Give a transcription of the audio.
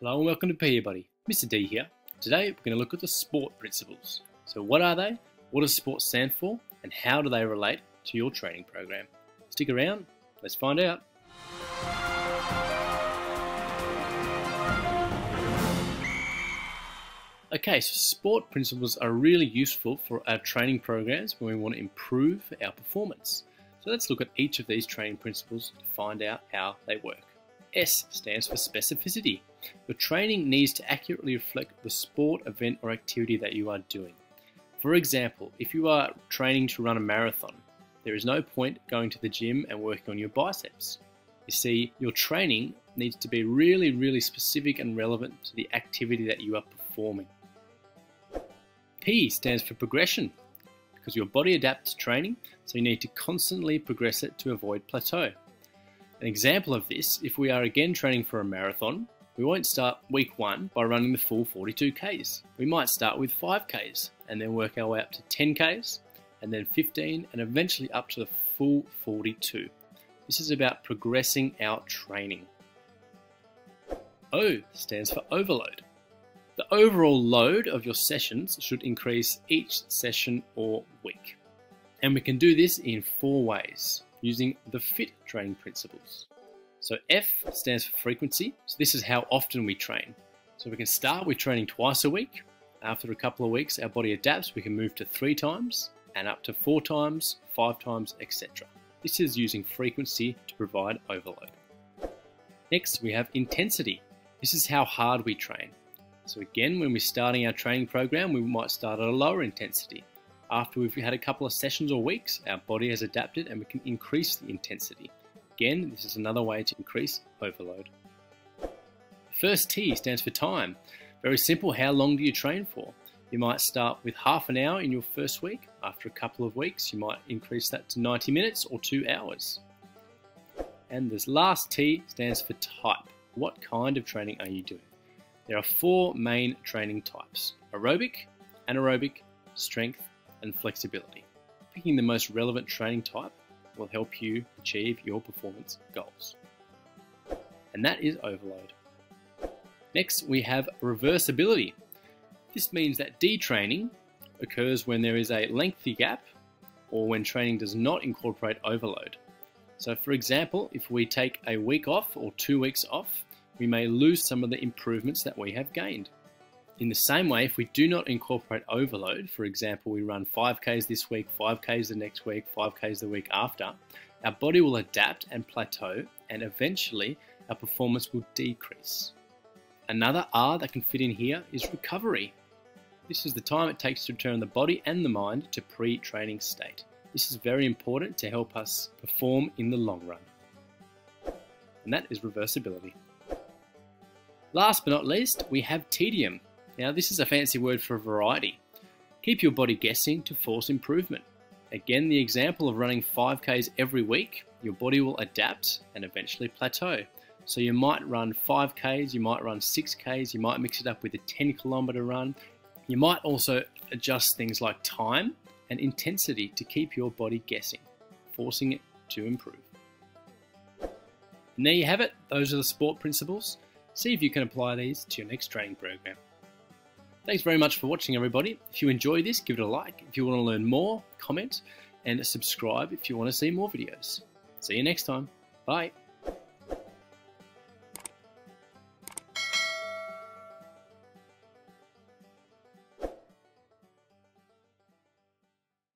Hello and welcome to P Buddy. Mr. D here. Today we're going to look at the S.P.O.R.T principles. So what are they, what does S.P.O.R.T stand for, and how do they relate to your training program? Stick around, let's find out. Okay, so S.P.O.R.T principles are really useful for our training programs when we want to improve our performance. So let's look at each of these training principles to find out how they work. S stands for specificity. Your training needs to accurately reflect the sport, event or activity that you are doing. For example, if you are training to run a marathon, there is no point going to the gym and working on your biceps. You see, your training needs to be really specific and relevant to the activity that you are performing. P stands for progression, because your body adapts to training, so you need to constantly progress it to avoid plateau. An example of this, if we are again training for a marathon, we won't start week 1 by running the full 42 Ks. We might start with 5 Ks and then work our way up to 10 Ks and then 15 and eventually up to the full 42. This is about progressing our training. O stands for overload. The overall load of your sessions should increase each session or week. And we can do this in 4 ways, using the F.I.T.T training principles. So F stands for frequency, so this is how often we train. So we can start with training twice a week. After a couple of weeks, our body adapts, we can move to 3 times, and up to 4 times, 5 times, etc. This is using frequency to provide overload. Next, we have intensity. This is how hard we train. So again, when we're starting our training program, we might start at a lower intensity. After we've had a couple of sessions or weeks, our body has adapted and we can increase the intensity. Again, this is another way to increase overload. The first T stands for time. Very simple, how long do you train for? You might start with half an hour in your first week. After a couple of weeks, you might increase that to 90 minutes or 2 hours. And this last T stands for type. What kind of training are you doing? There are 4 main training types: aerobic, anaerobic, strength, and flexibility. Picking the most relevant training type will help you achieve your performance goals. And that is overload. Next, we have reversibility. This means that detraining occurs when there is a lengthy gap or when training does not incorporate overload. So for example, if we take a week off or 2 weeks off, we may lose some of the improvements that we have gained. In the same way, if we do not incorporate overload, for example, we run 5 Ks this week, 5 Ks the next week, 5 Ks the week after, our body will adapt and plateau, and eventually our performance will decrease. Another R that can fit in here is recovery. This is the time it takes to return the body and the mind to pre-training state. This is very important to help us perform in the long run. And that is reversibility. Last but not least, we have Tedium. Now this is a fancy word for variety. Keep your body guessing to force improvement. Again, the example of running 5 Ks every week, your body will adapt and eventually plateau. So you might run 5 Ks, you might run 6 Ks, you might mix it up with a 10-kilometer run. You might also adjust things like time and intensity to keep your body guessing, forcing it to improve. And there you have it, those are the S.P.O.R.T principles. See if you can apply these to your next training program. Thanks very much for watching, everybody. If you enjoyed this, give it a like. If you want to learn more, comment, and subscribe if you want to see more videos. See you next time. Bye.